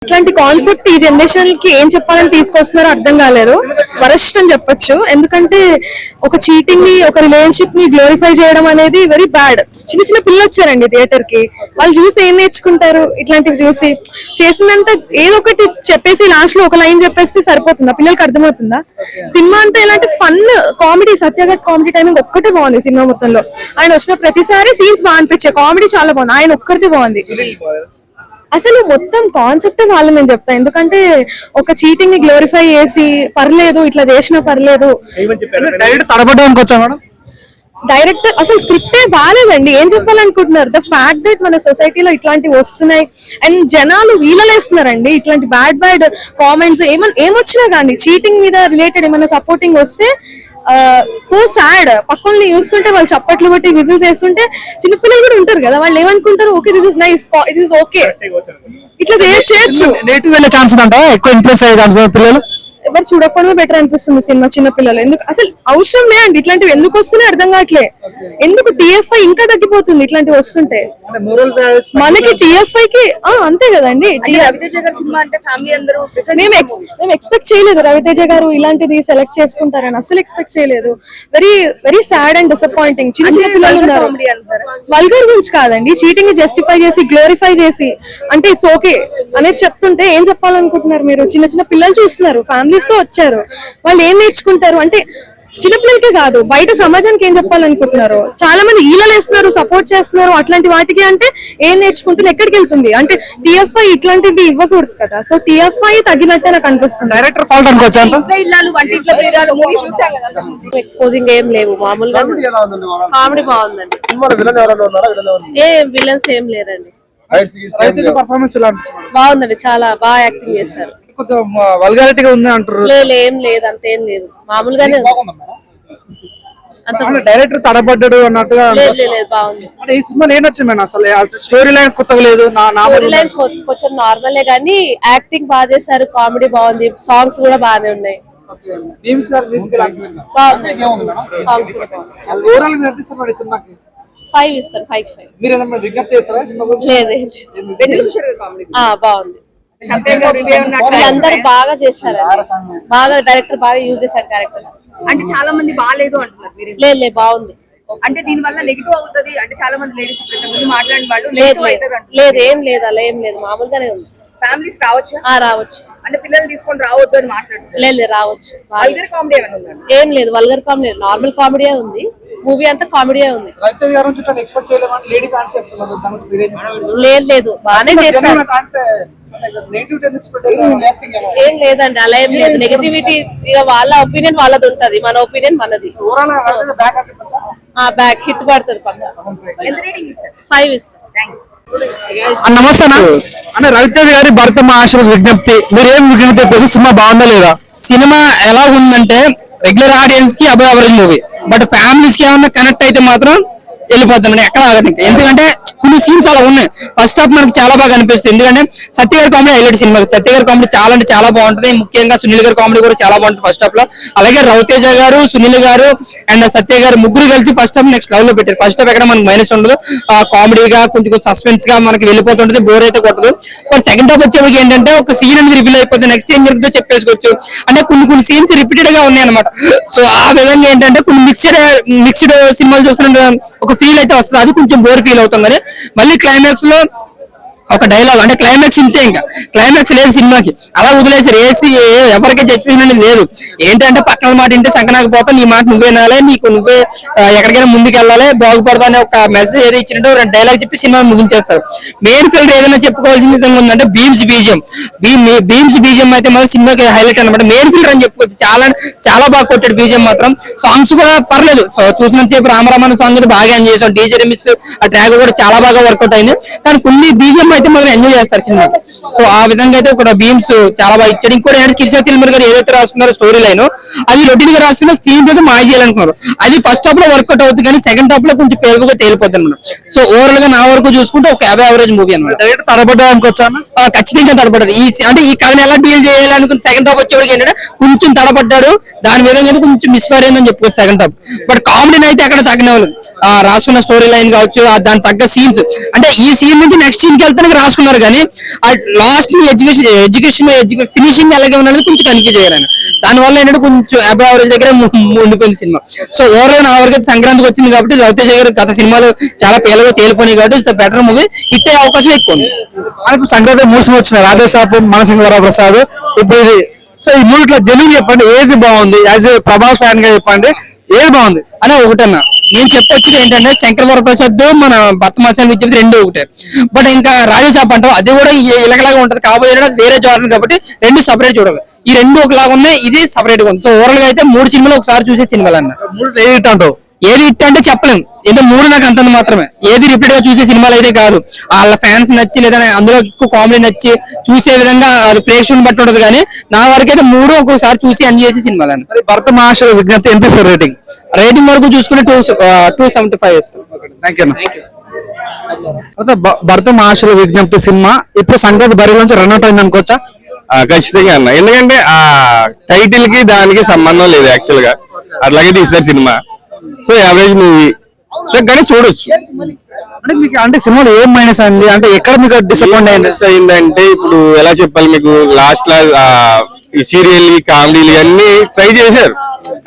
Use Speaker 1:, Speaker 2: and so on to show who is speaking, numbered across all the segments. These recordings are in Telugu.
Speaker 1: ఇట్లాంటి కాన్సెప్ట్ ఈ జనరేషన్ కి ఏం చెప్పాలని తీసుకొస్తున్నారో అర్థం కాలేదు. వరస్ట్ అని చెప్పొచ్చు. ఎందుకంటే ఒక చీటింగ్ ని, ఒక రిలేషన్షిప్ ని గ్లోరిఫై చేయడం అనేది వెరీ బ్యాడ్. చిన్న చిన్న పిల్లలు వచ్చారండి థియేటర్ కి, వాళ్ళు చూసి ఏం నేర్చుకుంటారు? ఇట్లాంటివి చూసి చేసిందంతా ఏదో ఒకటి చెప్పేసి లాస్ట్ లో ఒక లైన్ చెప్పేస్తే సరిపోతుందా? పిల్లలకి అర్థమవుతుందా? సినిమా అంతా ఇలాంటి ఫన్ కామెడీ, సత్యగట్ కామెడీ టైమింగ్ ఒక్కటే బాగుంది సినిమా మొత్తంలో. ఆయన వచ్చిన ప్రతిసారి సీన్స్ బాగా అనిపించాయి, కామెడీ చాలా బాగుంది, ఆయన ఒక్కరితే బాగుంది. అసలు మొత్తం కాన్సెప్టే వాళ్ళు నేను చెప్తా. ఎందుకంటే ఒక చీటింగ్ ని గ్లోరిఫై చేసి పర్లేదు, ఇట్లా చేసినా పర్లేదు. డైరెక్టర్ అసలు స్క్రిప్టే బాగాలేదండి. ఏం చెప్పాలనుకుంటున్నారు? ద ఫ్యాక్ట్ దట్ మన సొసైటీలో ఇట్లాంటివి వస్తున్నాయి అండ్ జనాలు వీలలేస్తున్నారండి. ఇట్లాంటి బ్యాడ్ కామెంట్స్ ఏమొచ్చినా కానీ చీటింగ్ మీద రిలేటెడ్ ఏమైనా సపోర్టింగ్ వస్తే సో సాడ్. పక్కల్ని చూస్తుంటే వాళ్ళు చప్పట్లు కొట్టి విజిల్స్ వేస్తుంటే చిన్నపిల్లలు కూడా ఉంటారు కదా, వాళ్ళు ఏమనుకుంటారు? Okay, this is nice, it is okay, ఇట్లా చేయొచ్చు.
Speaker 2: నెగిటివ్ వెళ్ళే ఛాన్స్ ఉందంట, ఎక్కువ ఇన్ఫ్లుయెన్స్ అయ్యే ఛాన్స్ పిల్లలు
Speaker 1: ఎవరు చూడకపోవడమే బెటర్ అనిపిస్తుంది సినిమా. చిన్న పిల్లలు ఎందుకు అసలు అవసరం లేదండి, ఇట్లాంటివి ఎందుకు వస్తున్నాయి అర్థం కావట్లే. ఎందుకు టిఎఫ్ఐ ఇంకా తగ్గిపోతుంది ఇట్లాంటివి వస్తుంటే? మనకి టిఎఫ్ఐ కి అంతే కదండి. మేము ఎక్స్పెక్ట్ చేయలేదు రవితేజ గారు ఇలాంటిది సెలెక్ట్ చేసుకుంటారని, అసలు ఎక్స్పెక్ట్ చేయలేదు. Very very sad and disappointing. చిన్న చిన్న పిల్లలు ఉన్నారు. వల్గర్ గురించి కాదండి, చీటింగ్ ని జస్టిఫై చేసి గ్లోరిఫై చేసి అంటే ఇట్స్ ఓకే అనేది చెప్తుంటే ఏం చెప్పాలనుకుంటున్నారు మీరు? చిన్న చిన్న పిల్లలు చూస్తున్నారు, ఫ్యామిలీస్ తో వచ్చారు, వాళ్ళు ఏం నేర్చుకుంటారు? అంటే చిన్నపిల్లలకే కాదు, బయట సమాజానికి ఏం చెప్పాలనుకుంటున్నారు? చాలా మంది ఈలలేస్తున్నారు, సపోర్ట్ చేస్తున్నారు అట్లాంటి వాటికి. అంటే ఏం నేర్చుకుంటుంది, ఎక్కడికి వెళ్తుంది? అంటే టిఎఫ్ఐ ఇట్లాంటివి ఇవ్వకూడదు కదా. సో టిఎఫ్ఐ తగ్గినట్టే నాకు అనిపిస్తుంది.
Speaker 2: డైరెక్టర్ ఫాల్ట్ అనుకోవచ్చు.
Speaker 3: ఎక్స్పోజింగ్ ఏం లేవు, మామూలుగా కామెడీ బాగుందండి. విలన్స్ ఏం లేరండి. బాగుందండి, చాలా బాగా యాక్టింగ్ చేశారు.
Speaker 2: వల్గారిటీగా ఉంది అంటారు?
Speaker 3: ఏం లేదు, అంతేం లేదు, మామూలుగానే
Speaker 2: డైరెక్టర్ తడబడ్డాడు అన్నట్టుగా.
Speaker 3: లేదు బాగుంది.
Speaker 2: అంటే ఈ సినిమా ఏమొచ్చింది మేడం? అసలు స్టోరీ లైన్ కొత్తగా లేదు,
Speaker 3: స్టోరీ లైన్ కొంచెం నార్మలే కానీ యాక్టింగ్ బాగా చేశారు, కామెడీ బాగుంది, సాంగ్స్ కూడా బాగానే ఉన్నాయి.
Speaker 1: సాంగ్స్
Speaker 3: 5 ఇస్తాను, 5
Speaker 2: విజ్ఞప్తి చేస్తారా?
Speaker 3: బాగుంది. అందరు బాగా చేస్తారు, బాగా డైరెక్టర్ బాగా యూజ్ చేశారు క్యారెక్టర్స్.
Speaker 4: అంటే చాలా మంది బాగాలేదు అంటున్నారు.
Speaker 3: లేదు బాగుంది.
Speaker 4: అంటే దీని వల్ల నెగిటివ్ అవుతుంది అంటే చాలా మంది లేడీస్ మాట్లాడిన వాళ్ళు
Speaker 3: లేదు ఏం లేదు, అలా ఏం లేదు, మామూలుగానే ఉంది.
Speaker 4: ఫ్యామిలీస్ రావచ్చు,
Speaker 3: రావచ్చు.
Speaker 4: అంటే పిల్లలు తీసుకొని రావద్దు అని మాట్లాడుతున్నారు.
Speaker 3: లేదు రావచ్చు.
Speaker 4: వల్గర్ కామెడీ ఏమైనా ఉందా?
Speaker 3: ఏం లేదు, వల్గర్ కామెడీ, నార్మల్ కామెడీయే ఉంది. మూవీ అంతా కామెడీయే ఉంది. లేదు బాగానే చేస్తారు. ఏం లేదండి, అలా ఏం లేదు. నెగటివిటీ ఇక వాళ్ళ ఒపీనియన్ వాళ్ళది ఉంటది, మన ఒపీనియన్ మనది. బ్యాక్ హిట్ పడుతుంది పక్క. 5 ఇస్తాను.
Speaker 2: నమస్తే అన్న, రవితేజ గారి భరత మహాశయ విజ్ఞప్తి, మీరేం విజ్ఞప్తి చేసి సినిమా బాగుందా లేదా?
Speaker 5: సినిమా ఎలా ఉందంటే రెగ్యులర్ ఆడియన్స్ కి above average movie, but families కి ఏమన్నా కనెక్ట్ అయితే మాత్రం వెళ్ళిపోతున్నాడు ఎక్కడ ఆగదు. ఎందుకంటే కొన్ని సీన్స్ అలా ఉన్నాయి. ఫస్ట్ హాఫ్ మనకి చాలా బాగా అనిపిస్తుంది, ఎందుకంటే సత్య గారి కామెడీ హైలైట్ సినిమా. సత్య గారి కామెడీ చాలా అంటే చాలా బాగుంటుంది, ముఖ్యంగా సునీల్ గారి కామెడీ కూడా చాలా బాగుంటుంది ఫస్ట్ హాఫ్ లో. అలాగే రవితేజ గారు, సునీల్ గారు అండ్ సత్య గారు ముగ్గురు కలిసి ఫస్ట్ హాఫ్ నెక్స్ట్ లెవెల్ లో పెట్టారు. ఫస్ట్ హాఫ్ ఎక్కడ మనకి మైనస్ ఉండదు, కామెడీగా కొంచెం సస్పెన్స్ గా మనకి వెళ్ళిపోతుంటది, బోర్ అయితే కొట్టదు. బట్ సెకండ్ హాఫ్ వచ్చేవాళ్ళకి ఏంటంటే ఒక సీన్ అనేది రివీల్ అయిపోతే నెక్స్ట్ ఏం జరుగుతుందో చెప్పేసుకోవచ్చు. అంటే కొన్ని సీన్స్ రిపీటెడ్ గా ఉన్నాయి అనమాట. సో ఆ విధంగా ఏంటంటే కొన్ని మిక్స్డ్ సినిమాలు చూస్తున్న ఒక ఫీల్ అయితే వస్తుంది, అది కొంచెం బోర్ ఫీల్ అవుతుంది. కానీ మళ్ళీ క్లైమాక్స్ లో ఒక డైలాగ్, అంటే క్లైమాక్స్ ఇంతే, ఇంకా క్లైమాక్స్ లేదు సినిమాకి, అలా వదిలేసి రేసి ఎవరికి జడ్జిమెంట్ అనేది లేదు. ఏంటంటే పక్కన మాట వింటే సంకనాకపోతే నీ మాట నువ్వే నాలే, నువ్వే ఎక్కడికైనా ముందుకు వెళ్ళాలి, బాగుపడతా అనే ఒక మెసేజ్ ఏదో ఇచ్చినట్టు రెండు డైలాగ్ చెప్పి సినిమా ముగించేస్తారు. మెయిన్ ఫీల్డ్ ఏదైనా చెప్పుకోవాల్సిన విధంగా ఉందంటే భీమ్స్ బీజియం అయితే మాత్రం సినిమాకి హైలైట్ అనమాట. మెయిన్ ఫీల్డ్ అని చెప్పుకోవచ్చు, చాలా బాగా కొట్టాడు బీజియం మాత్రం. సాంగ్స్ కూడా పర్లేదు, చూసినంతసేపు రామరామన్ సాంగ్ బాగా ఎంజాయ్ చేసాం. డీజే రిమిక్స్ ఆ ట్రాక్ కూడా చాలా బాగా వర్కౌట్ అయింది. కానీ కొన్ని బీజియం అయితే మాత్రం ఎంజాయ్ చేస్తారు సినిమా. సో ఆ విధంగా అయితే ఇక్కడ భీమ్స్ చాలా బాగా ఇచ్చాడు. ఇంకోటి ఏంటంటే కిర్షా తిల్మర్ గారు ఏదైతే రాసుకున్నారో స్టోరీ లైన్, అది లొడ్డిగా రాసుకున్న స్క్రీన్ ప్లే మాయ చేయాలనుకున్నారు. అది ఫస్ట్ హాఫ్ లో వర్కౌట్ అవుతుంది, కానీ సెకండ్ హాఫ్ లో కొంచెం పేరుగా తేలిపోతుంది మనం. సో ఓవరాల్ గా నా వరకు చూసుకుంటే ఒక 50 యావరేజ్ మూవీ అనమాట.
Speaker 2: తడబడ్డా అనుకోవచ్చా?
Speaker 5: ఖచ్చితంగా తడబడ్డారు. అంటే ఈ కథను ఎలా డీల్ చేయాలనుకున్న సెకండ్ హాఫ్ వచ్చేవాడికి ఏంటంటే కొంచెం తడబడ్డాడు, దాని విధంగా కొంచెం మిస్ఫైర్ అయిందని చెప్పుకోవచ్చు సెకండ్ హాఫ్. బట్ కామెడీని అయితే ఎక్కడ తగ్గిన వాళ్ళు రాసుకున్న స్టోరీ లైన్ కావచ్చు, దాని తగ్గ సీన్స్, అంటే ఈ సీన్ నుంచి నెక్స్ట్ సీన్ కి వెళ్తే గా రాసుకున్నారు కానీ లాస్ట్ ఎడ్యుకేషన్ ఫినిషింగ్ ఎలాగే ఉన్నది కొంచెం కన్ఫ్యూజ్ అయ్యారు ఆయన. దానివల్ల ఏంటంటే కొంచెం అబౌవ్ యావరేజ్ దగ్గర ఉండిపోయింది సినిమా. సో ఓవరాల్ నా వరకు సంక్రాంతికి వచ్చింది కాబట్టి రవితేజ గారు గత సినిమాలు చాలా పేలుగా తేలిపోయినాయి కాబట్టి ఇట్స్ బెటర్ మూవీ, హిట్ అయ్యే అవకాశం ఎక్కువ ఉంది.
Speaker 2: మనకు సంక్రాంతి మూసి వచ్చిన రాధేశాపు, మనసింహ వరప్రసాద్, ఇప్పుడు ఇది. సో ఈ మూడిట్లో జెన్యూన్ చెప్పండి, ఏది బాగుంది? యాజ్ ఏ ప్రభాస్ ఫ్యాన్ గా చెప్పండి, ఏది బాగుంది?
Speaker 5: అనే ఒకటన్నా నేను చెప్పొచ్చింది ఏంటంటే శంకర్ వరప్రసాద్ మన భక్తమాసాన్ని విజ్ఞప్తి రెండు ఒకటే. బట్ ఇంకా రాజేశాప్ అంటాం అది కూడా ఇలాగలాగా ఉంటది కాబట్టి వేరే జోనర్ కాబట్టి రెండు సపరేట్ చూడాలి. ఈ రెండు ఒకలాగా ఉన్నాయి, ఇది సపరేట్ గా ఉంది. సో ఓవరాల్ గా అయితే 3 సినిమాలు ఒకసారి చూసే సినిమాలు అన్న.
Speaker 2: ఏది హిట్ అంటావు?
Speaker 5: ఏది హిట్ అంటే చెప్పలేం, ఏదో 3 నాకు అంతంది మాత్రమే. ఏది రిపీట్ గా చూసే సినిమాలు అయితే కాదు, వాళ్ళ ఫ్యాన్స్ నచ్చి లేదా అందులో ఎక్కువ కామెడీ నచ్చి చూసే విధంగా అది ప్రేక్షకులను బట్టి ఉండదు. కానీ నా వరకు అయితే 3 ఒక్కోసారి చూసి ఎంజాయ్ చేసే సినిమాలు అన్న.
Speaker 2: భరత మహాశయ విజ్ఞప్తి ఎంత ఇస్తారు రేటింగ్?
Speaker 5: రేటింగ్ వరకు చూసుకుంటే 275 ఇస్తాం.
Speaker 2: భరత మహాశయ విజ్ఞప్తి సినిమా ఇప్పుడు సంక్రాంతి బరి నుంచి రన్అట్ అయింది అనుకోవచ్చా?
Speaker 6: ఖచ్చితంగా అన్న, ఎందుకంటే ఆ టైటిల్ కి దానికి సంబంధం లేదు యాక్చువల్ గా, అట్లాగే తీస్తారు cinema. So average movie, so కానీ చూడొచ్చు.
Speaker 2: అంటే మీకు అంటే సినిమాలో ఏం మైనస్ అయింది, అంటే ఎక్కడ మీకు డిసప్పాయింట్
Speaker 6: అయిందంటే ఇప్పుడు ఎలా చెప్పాలి మీకు, లాస్ట్ లా ఈ సీరియల్ కామెడీలు అన్ని ట్రై చేశారు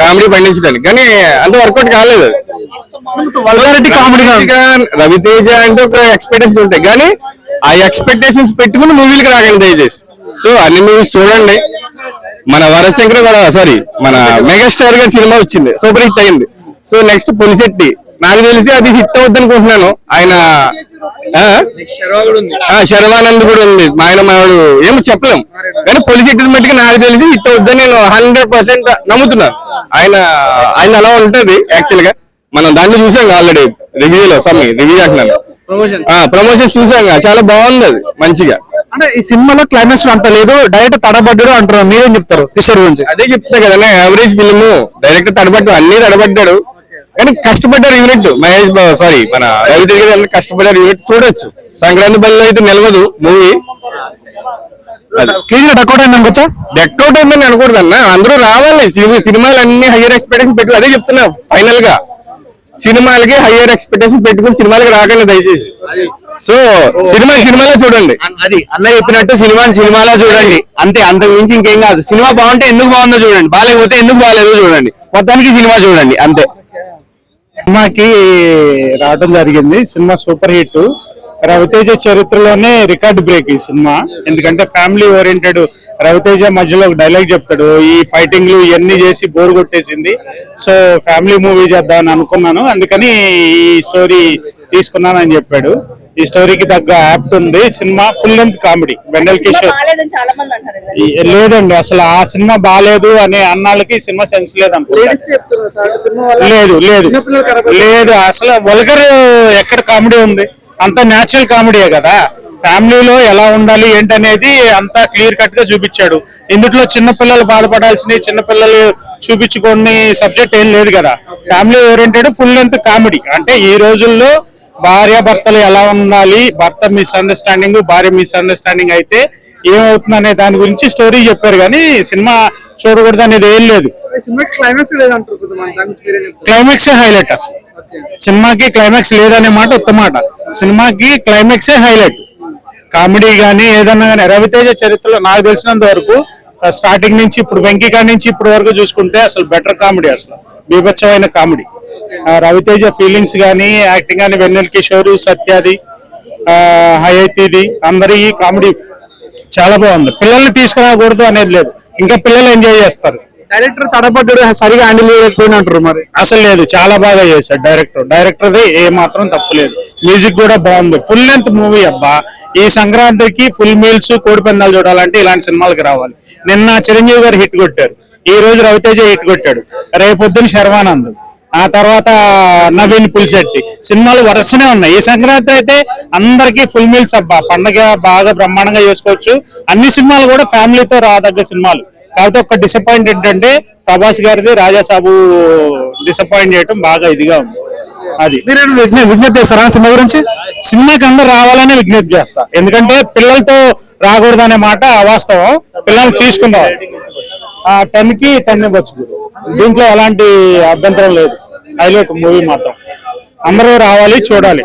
Speaker 6: కామెడీ పండించడానికి, కానీ అంత వర్కౌట్ కాలేదు. రవితేజ అంటే ఒక ఎక్స్పెక్టేషన్స్ ఉంటాయి, కానీ ఆ ఎక్స్పెక్టేషన్స్ పెట్టుకుని మూవీలకి రాకండి దయచేసి. సో అన్ని మూవీస్ చూడండి. మన వరశంకర్ మన మెగాస్టార్ గారి సినిమా వచ్చింది, సూపర్ హిట్ అయింది. సో నెక్స్ట్ పులిశెట్టి, నాకు తెలిసి అది హిట్ అవుద్ది అనుకుంటున్నాను. ఆయన శర్వానంద్ కూడా ఉంది, ఆయన మావాడు ఏమో చెప్పలేం, కానీ పులిశెట్టి మట్టికి నాకు తెలిసి హిట్ అవుద్దని నేను 100% నమ్ముతున్నాను. ఆయన అలా ఉంటది యాక్చువల్ గా. మనం దాన్ని చూసాం ఆల్రెడీ రివ్యూలో, రివ్యూ అంటున్నాను, ప్రమోషన్స్ చూసాం, చాలా బాగుంది అది మంచిగా.
Speaker 2: అంటే ఈ సినిమాలో క్లైమాక్స్ అంత లేదు, డైరెక్ట్ తడబడ్డాడు అంటారు, మీరేం చెప్తారు కిషోర్ గురించి?
Speaker 6: అదే చెప్తా కదన్నా, యావరేజ్ ఫిల్మ్, డైరెక్టర్ అన్ని తడబడ్డాడు, కానీ కష్టపడ్డారు యూనిట్. మహేష్ మన రవితేజ గారు కష్టపడ్డారు యూనిట్, చూడొచ్చు. సంక్రాంతి బల్లో అయితే నిలవదు మూవీ,
Speaker 2: క్లీన్ డక్అట్ అయింది అనుకోవచ్చా?
Speaker 6: డెక్అట్ అయిందని అనకూడదు అన్న, అందరూ రావాలి. సినిమాలు అన్ని హయ్యర్ ఎక్స్పెక్టేషన్ పెట్టు, అదే చెప్తున్నా. ఫైనల్ గా సినిమాలకి హయ్యర్ ఎక్స్పెక్టేషన్ పెట్టుకుని సినిమాలకి రాకండి దయచేసి. సో సినిమాలో చూడండి,
Speaker 2: అది అన్న చెప్పినట్టు సినిమాలో చూడండి అంతే, అంతకు మించి ఇంకేం కాదు. సినిమా బాగుంటే ఎందుకు బాగుందో చూడండి, బాగాలేకపోతే ఎందుకు బాగాలేదో చూడండి, మొత్తానికి సినిమా చూడండి అంతే. సినిమాకి రావడం జరిగింది, సినిమా సూపర్ హిట్. రవితేజ చరిత్రలోనే రికార్డ్ బ్రేక్ ఈ సినిమా, ఎందుకంటే ఫ్యామిలీ ఓరియంటెడ్. రవితేజ మధ్యలో ఒక డైలాగ్ చెప్తాడు, ఈ ఫైటింగ్లు ఇవన్నీ చేసి బోర్ కొట్టేసింది, సో ఫ్యామిలీ మూవీ చేద్దామని అనుకున్నాను, అందుకని ఈ స్టోరీ తీసుకున్నాను అని చెప్పాడు. ఈ స్టోరీకి తగ్గ యాప్ట్ ఉంది. సినిమా full length comedy. Vennela Kishore లేదండి, అసలు ఆ సినిమా బాగాలేదు అనే అన్నాళ్ళకి సినిమా సెన్స్ లేదంట. లేదు అసలు వల్గర్ ఎక్కడ కామెడీ ఉంది, అంత న్యాచురల్ కామెడీయే కదా. ఫ్యామిలీలో ఎలా ఉండాలి ఏంటనేది అంతా క్లియర్ కట్ గా చూపించాడు. ఇందులో చిన్నపిల్లలు బాధపడాల్సిన, చిన్నపిల్లలు చూపించుకునే సబ్జెక్ట్ ఏం లేదు కదా. Family oriented full length comedy. అంటే ఈ రోజుల్లో భార్య భర్తలు ఎలా ఉండాలి, భర్త మిస్అండర్స్టాండింగ్, భార్య మిస్అండర్స్టాండింగ్ అయితే ఏమవుతుంది అనే దాని గురించి స్టోరీ చెప్పారు, కానీ సినిమా చూడకూడదు అనేది ఏం లేదు. Climax highlight. అసలు సినిమాకి క్లైమాక్స్ లేదనే మాట ఉత్తమ మాట. సినిమాకి క్లైమాక్సే హైలైట్. కామెడీ గానీ ఏదన్నా కానీ రవితేజ చరిత్రలో నాకు తెలిసినంత వరకు స్టార్టింగ్ నుంచి ఇప్పుడు వెంకీ నుంచి ఇప్పటి వరకు చూసుకుంటే అసలు బెటర్ కామెడీ, అసలు బీభత్సమైన కామెడీ. రవితేజ ఫీలింగ్స్ గానీ, యాక్టింగ్ గానీ, వెన్నెల కిషోర్, సత్యాది, హయతిది అందరి కామెడీ చాలా బాగుంది. పిల్లల్ని తీసుకురాకూడదు అనేది లేదు, ఇంకా పిల్లలు ఎంజాయ్ చేస్తారు. డైరెక్టర్ తడబడ్డాడు, సరిగా హ్యాండిల్ చేయకపోయినట్టు మరి అసలు లేదు, చాలా బాగా చేశాడు డైరెక్టర్ది ఏ మాత్రం తప్పులేదు. మ్యూజిక్ కూడా బాగుంది. ఫుల్ లెంత్ మూవీ అబ్బా. ఈ సంక్రాంతికి ఫుల్ మీల్స్, కోడి పందాలు చూడాలంటే ఇలాంటి సినిమాలకు రావాలి. నిన్న చిరంజీవి గారు హిట్ కొట్టారు, ఈ రోజు రవితేజ హిట్ కొట్టాడు, రేపొద్దున శర్వానంద్, ఆ తర్వాత నవీన్ పులిశెట్టి. సినిమాలు వరుసనే ఉన్నాయి. ఈ సంక్రాంతి అయితే అందరికి ఫుల్ మీల్స్ అబ్బా. పండగ బాగా బ్రహ్మాండంగా చేసుకోవచ్చు. అన్ని సినిమాలు కూడా ఫ్యామిలీతో రాదగ్గ సినిమాలు. కాకపోతే ఒక డిసప్పాయింట్ ఏంటంటే ప్రభాస్ గారిది రాజాసాబు డిసప్పాయింట్ చేయడం బాగా ఇదిగా ఉంది. అది విజ్ఞప్తి చేస్తారా సినిమా గురించి? సినిమాకి అందరూ రావాలని విజ్ఞప్తి చేస్తా, ఎందుకంటే పిల్లలతో రాకూడదు అనే మాట అవాస్తవం. పిల్లల్ని తీసుకుందాం, 10కి 10 ఇవ్వచ్చు. దీంట్లో ఎలాంటి అభ్యంతరం లేదు. హైలైట్ మూవీ మాత్రం అందరూ రావాలి, చూడాలి.